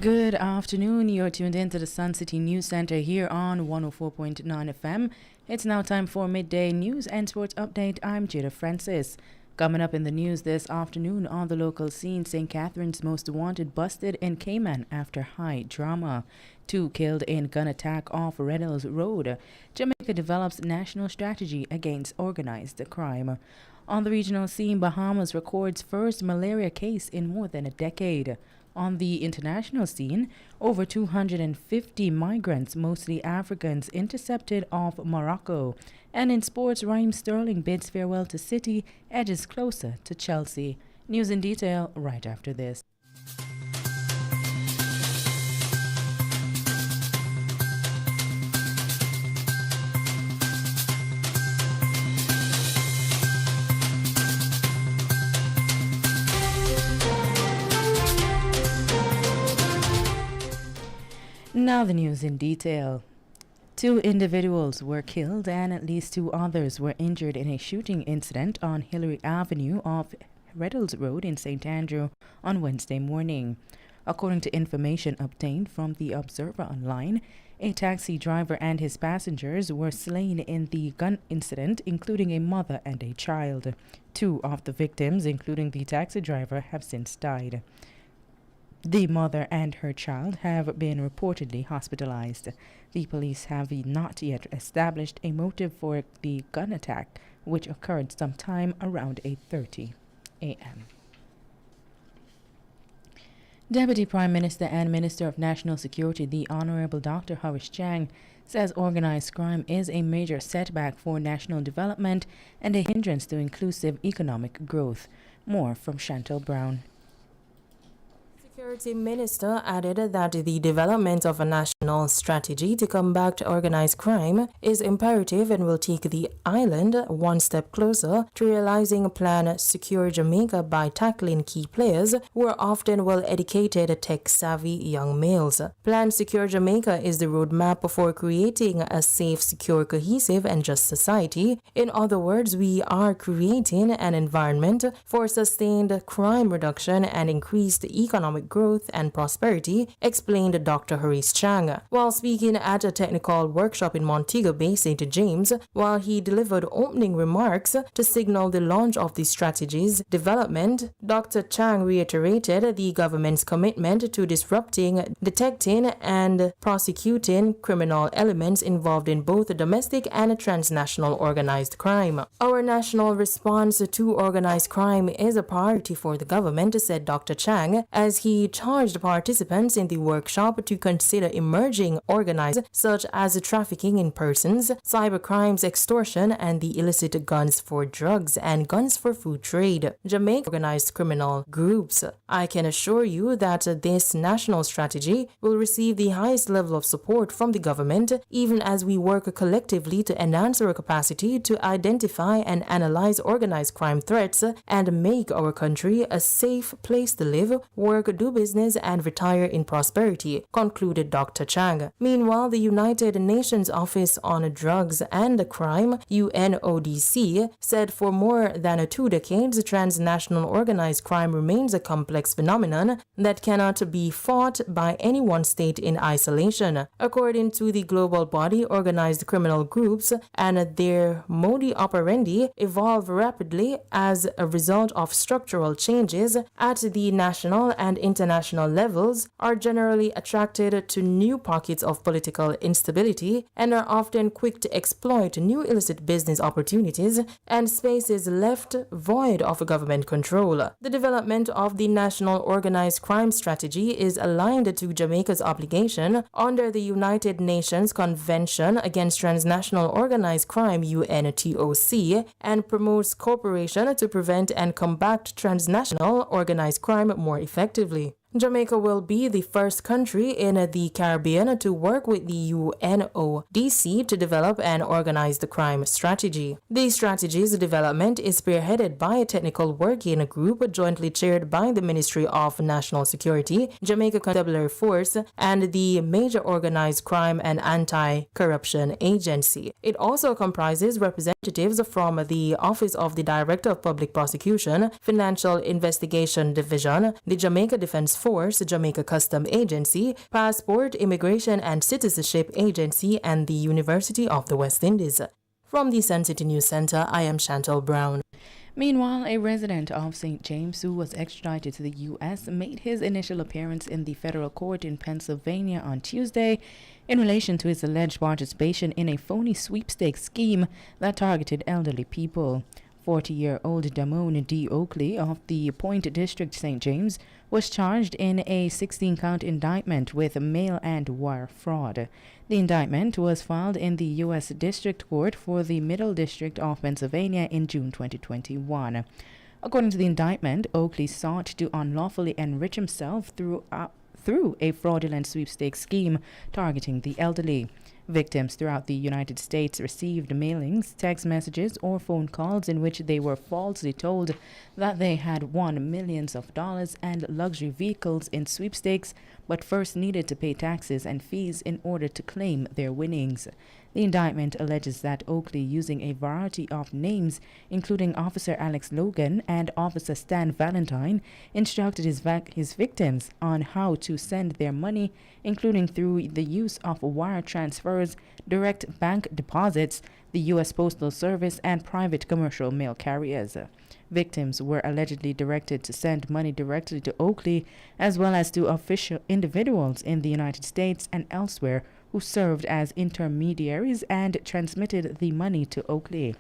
Good afternoon. You're tuned in to the Suncity News Center here on 104.9 FM. It's now time for midday news and sports update. I'm Jada Francis. Coming up in the news this afternoon on the local scene, St. Catherine's most wanted busted in Cayman after high drama. 2 killed in gun attack off Reynolds Road. Jamaica develops national strategy against organized crime. On the regional scene, Bahamas records first malaria case in more than a decade. On the international scene, over 250 migrants, mostly Africans, intercepted off Morocco. And in sports, Raheem Sterling bids farewell to City, edges closer to Chelsea. News in detail right after this. Now the news in detail. 2 individuals were killed and at least 2 others were injured in a shooting incident on Hillary Avenue off Reynolds Road in St. Andrew on Wednesday morning. According to information obtained from the Observer Online, a taxi driver and his passengers were slain in the gun incident, including a mother and a child. 2 of the victims, including the taxi driver, have since died. The mother and her child have been reportedly hospitalized. The police have not yet established a motive for the gun attack, which occurred sometime around 8:30 a.m. Deputy Prime Minister and Minister of National Security, the Honorable Dr. Horace Chang, says organized crime is a major setback for national development and a hindrance to inclusive economic growth. More from Chantal Brown. Security Minister added that the development of a national strategy to combat organized crime is imperative and will take the island one step closer to realizing a plan Secure Jamaica by tackling key players who are often well-educated, tech-savvy young males. Plan Secure Jamaica is the roadmap for creating a safe, secure, cohesive, and just society. In other words, we are creating an environment for sustained crime reduction and increased economic growth and prosperity, explained Dr. Horace Chang. While speaking at a technical workshop in Montego Bay, St. James, while he delivered opening remarks to signal the launch of the strategy's development, Dr. Chang reiterated the government's commitment to disrupting, detecting, and prosecuting criminal elements involved in both domestic and transnational organized crime. Our national response to organized crime is a priority for the government, said Dr. Chang, as he charged participants in the workshop to consider emerging organized such as trafficking in persons, cybercrimes, extortion, and the illicit guns for drugs and guns for food trade. Jamaica organized criminal groups. I can assure you that this national strategy will receive the highest level of support from the government, even as we work collectively to enhance our capacity to identify and analyze organized crime threats and make our country a safe place to live, work, do business, and retire in prosperity, concluded Dr. Chang. Meanwhile, the United Nations Office on Drugs and Crime, UNODC, said for more than 2 decades, transnational organized crime remains a complex phenomenon that cannot be fought by any one state in isolation. According to the global body, organized criminal groups and their modi operandi evolve rapidly as a result of structural changes at the national and international levels, are generally attracted to new pockets of political instability, and are often quick to exploit new illicit business opportunities and spaces left void of government control. The development of the National Organized Crime Strategy is aligned to Jamaica's obligation under the United Nations Convention Against Transnational Organized Crime, UNTOC, and promotes cooperation to prevent and combat transnational organized crime more effectively. Jamaica will be the first country in the Caribbean to work with the UNODC to develop an organized crime strategy. The strategy's development is spearheaded by a technical working group jointly chaired by the Ministry of National Security, Jamaica Constabulary Force, and the Major Organized Crime and Anti-Corruption Agency. It also comprises representatives from the Office of the Director of Public Prosecution, Financial Investigation Division, the Jamaica Defense Task Force, Jamaica Custom Agency, Passport, Immigration and Citizenship Agency, and the University of the West Indies. From the Suncity News Center, I am Chantal Brown. Meanwhile, a resident of St. James who was extradited to the U.S. made his initial appearance in the federal court in Pennsylvania on Tuesday in relation to his alleged participation in a phony sweepstakes scheme that targeted elderly people. 40-year-old Damone D. Oakley of the Point District, St. James, was charged in a 16-count indictment with mail and wire fraud. The indictment was filed in the U.S. District Court for the Middle District of Pennsylvania in June 2021. According to the indictment, Oakley sought to unlawfully enrich himself through a fraudulent sweepstakes scheme targeting the elderly. Victims throughout the United States received mailings, text messages, or phone calls in which they were falsely told that they had won millions of dollars and luxury vehicles in sweepstakes, but first needed to pay taxes and fees in order to claim their winnings. The indictment alleges that Oakley, using a variety of names, including Officer Alex Logan and Officer Stan Valentine, instructed his victims on how to send their money, including through the use of wire transfers, direct bank deposits, the U.S. Postal Service, and private commercial mail carriers. Victims were allegedly directed to send money directly to Oakley, as well as to official individuals in the United States and elsewhere who served as intermediaries and transmitted the money to Oakley.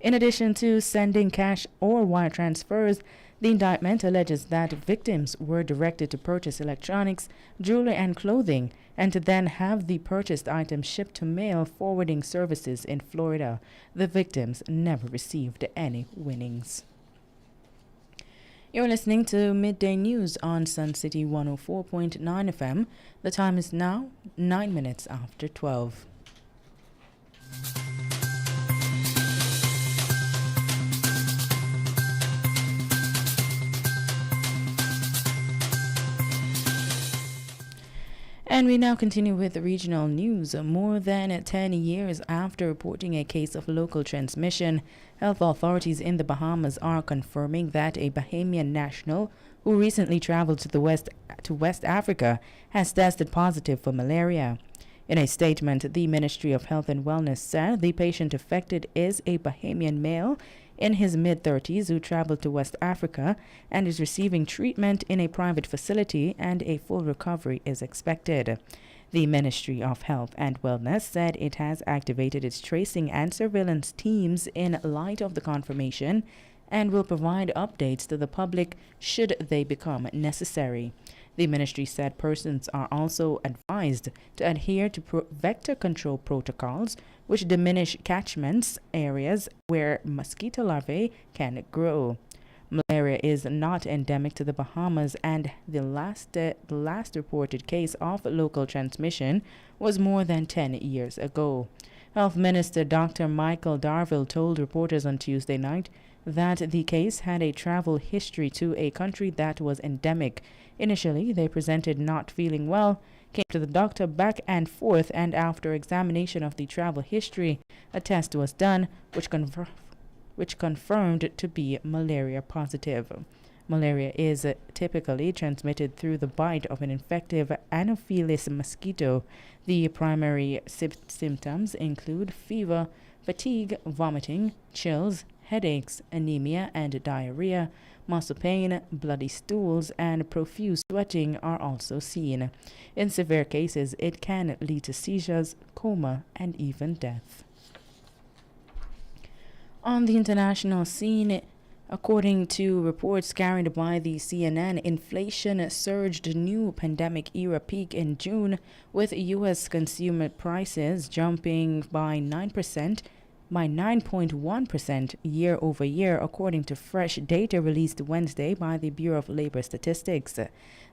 In addition to sending cash or wire transfers, the indictment alleges that victims were directed to purchase electronics, jewelry, and clothing, and to then have the purchased items shipped to mail forwarding services in Florida. The victims never received any winnings. You're listening to Midday News on Suncity 104.9 FM. The time is now 9 minutes after 12. And we now continue with regional news. More than 10 years after reporting a case of local transmission, health authorities in the Bahamas are confirming that a Bahamian national who recently traveled to West Africa has tested positive for malaria. In a statement, the Ministry of Health and Wellness said the patient affected is a Bahamian male in his mid-30s who traveled to West Africa and is receiving treatment in a private facility, and a full recovery is expected. The Ministry of Health and Wellness said it has activated its tracing and surveillance teams in light of the confirmation and will provide updates to the public should they become necessary. The ministry said persons are also advised to adhere to vector control protocols, which diminish catchments areas where mosquito larvae can grow. Malaria is not endemic to the Bahamas, and the last reported case of local transmission was more than 10 years ago. Health Minister Dr. Michael Darville told reporters on Tuesday night that the case had a travel history to a country that was endemic. Initially, they presented not feeling well, came to the doctor back and forth, and after examination of the travel history, a test was done which confirmed to be malaria positive. Malaria is typically transmitted through the bite of an infective Anopheles mosquito. The primary symptoms include fever, fatigue, vomiting, chills, headaches, anemia and diarrhea. Muscle pain, bloody stools, and profuse sweating are also seen. In severe cases, it can lead to seizures, coma, and even death. On the international scene, according to reports carried by the CNN, inflation surged to new pandemic-era peak in June, with U.S. consumer prices jumping by 9.1% year over year, according to fresh data released Wednesday by the Bureau of Labor Statistics.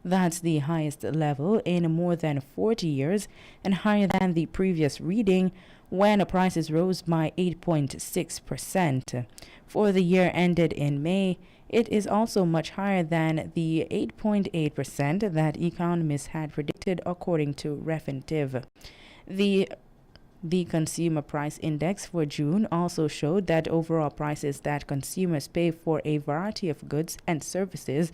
That's the highest level in more than 40 years and higher than the previous reading, when prices rose by 8.6%. For the year ended in May, it is also much higher than the 8.8% that economists had predicted, according to Refinitiv. The Consumer Price Index for June also showed that overall prices that consumers pay for a variety of goods and services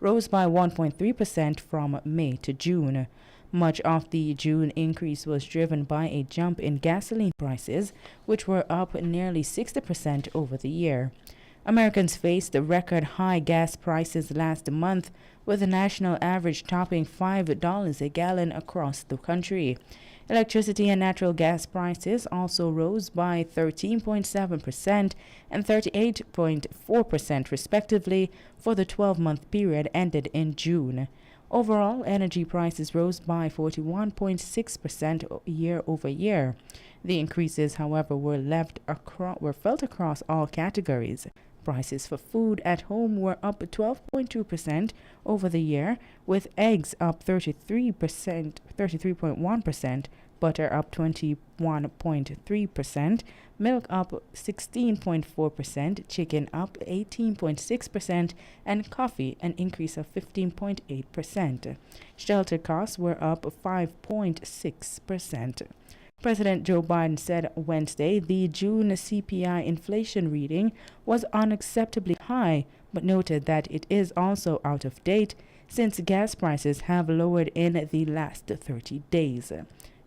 rose by 1.3% from May to June. Much of the June increase was driven by a jump in gasoline prices, which were up nearly 60% over the year. Americans faced record high gas prices last month, with the national average topping $5 a gallon across the country. Electricity and natural gas prices also rose by 13.7% and 38.4% respectively for the 12-month period ended in June. Overall, energy prices rose by 41.6% year over year. The increases, however, were felt across all categories. Prices for food at home were up 12.2% over the year, with eggs up 33.1%, butter up 21.3%, milk up 16.4%, chicken up 18.6%, and coffee an increase of 15.8%. Shelter costs were up 5.6%. President Joe Biden said Wednesday the June CPI inflation reading was unacceptably high, but noted that it is also out of date since gas prices have lowered in the last 30 days.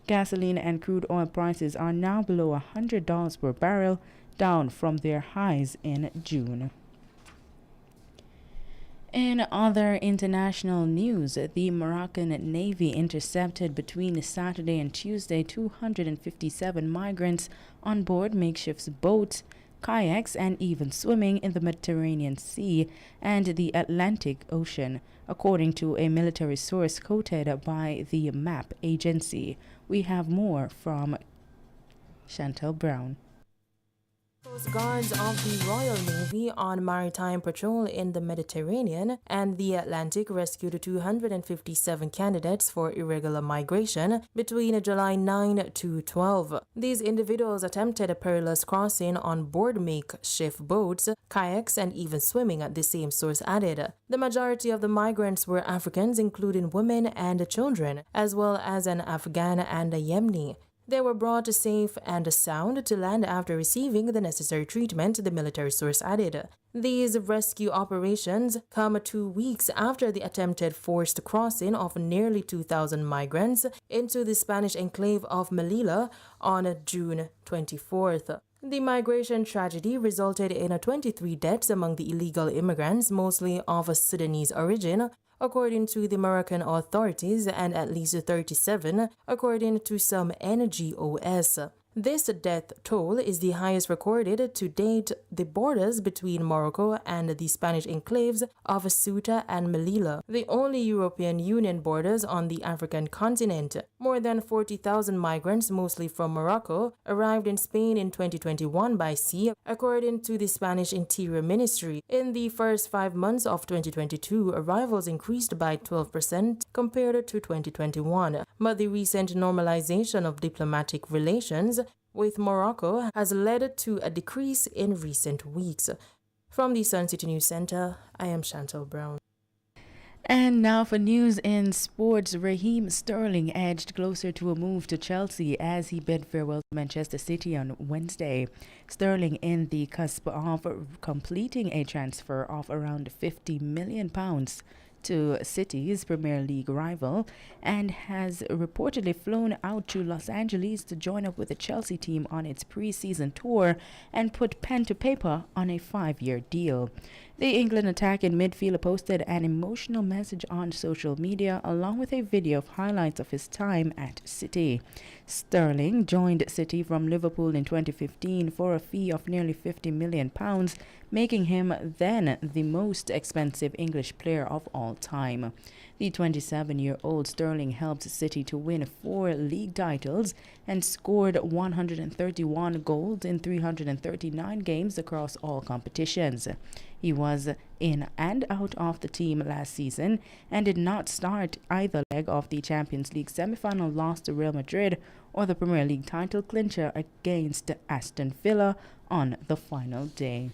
Gasoline and crude oil prices are now below $100 per barrel, down from their highs in June. In other international news, the Moroccan Navy intercepted between Saturday and Tuesday 257 migrants on board makeshift boats, kayaks, and even swimming in the Mediterranean Sea and the Atlantic Ocean, according to a military source quoted by the MAP agency. We have more from Chantel Brown. Coast Guards of the Royal Navy on maritime patrol in the Mediterranean and the Atlantic rescued 257 candidates for irregular migration between July 9 to 12. These individuals attempted a perilous crossing on board makeshift boats, kayaks, and even swimming, the same source added. The majority of the migrants were Africans, including women and children, as well as an Afghan and a Yemeni. They were brought safe and sound to land after receiving the necessary treatment, the military source added. These rescue operations come 2 weeks after the attempted forced crossing of nearly 2,000 migrants into the Spanish enclave of Melilla on June 24th. The migration tragedy resulted in 23 deaths among the illegal immigrants, mostly of Sudanese origin, according to the Moroccan authorities, and at least 37, according to some NGOs. This death toll is the highest recorded to date. The borders between Morocco and the Spanish enclaves of Ceuta and Melilla, the only European Union borders on the African continent. More than 40,000 migrants, mostly from Morocco, arrived in Spain in 2021 by sea, according to the Spanish Interior Ministry. In the first 5 months of 2022, arrivals increased by 12% compared to 2021, but the recent normalization of diplomatic relations with Morocco has led to a decrease in recent weeks. From the Suncity News Center, I am Chantel Brown. And now for news in sports, Raheem Sterling edged closer to a move to Chelsea as he bid farewell to Manchester City on Wednesday. Sterling in the cusp of completing a transfer of around £50 million to City's Premier League rival and has reportedly flown out to Los Angeles to join up with the Chelsea team on its pre-season tour and put pen to paper on a 5-year deal. The England attacking midfielder posted an emotional message on social media along with a video of highlights of his time at City. Sterling joined City from Liverpool in 2015 for a fee of nearly £50 million, making him then the most expensive English player of all time. The 27-year-old Sterling helped City to win 4 league titles and scored 131 goals in 339 games across all competitions. He was in and out of the team last season and did not start either leg of the Champions League semi-final loss to Real Madrid or the Premier League title clincher against Aston Villa on the final day.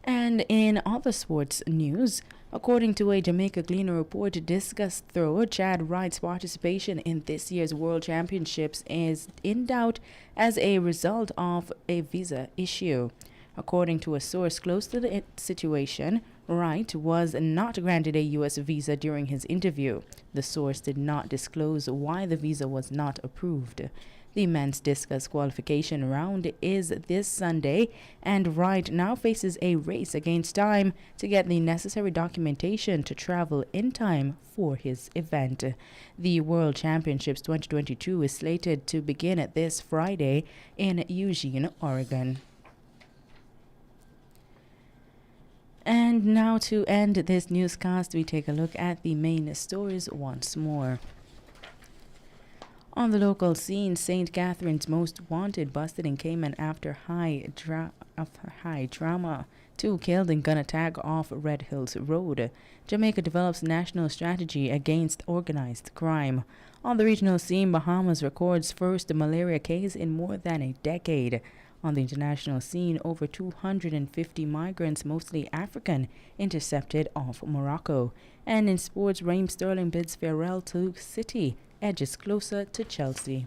And in other sports news, according to a Jamaica Gleaner report, discus thrower Chad Wright's participation in this year's World Championships is in doubt as a result of a visa issue. According to a source close to the situation, Wright was not granted a U.S. visa during his interview. The source did not disclose why the visa was not approved. The men's discus qualification round is this Sunday, and Wright now faces a race against time to get the necessary documentation to travel in time for his event. The World Championships 2022 is slated to begin this Friday in Eugene, Oregon. And now to end this newscast, we take a look at the main stories once more. On the local scene, St. Catherine's Most Wanted busted in Cayman after high drama. 2 killed in gun attack off Red Hills Road. Jamaica develops national strategy against organized crime. On the regional scene, Bahamas records first malaria case in more than a decade. On the international scene, over 250 migrants, mostly African, intercepted off Morocco. And in sports, Raheem Sterling bids farewell to City, edges closer to Chelsea.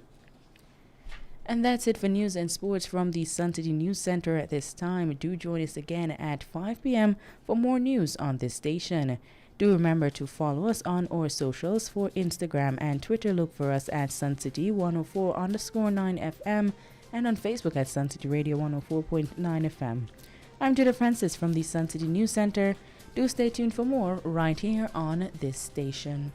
And that's it for news and sports from the Suncity News Center at this time. Do join us again at 5 p.m. for more news on this station. Do remember to follow us on our socials. For Instagram and Twitter, look for us at Suncity104.9 FM and on Facebook at Suncity Radio 104.9 FM. I'm Jada Francis from the Suncity News Center. Do stay tuned for more right here on this station.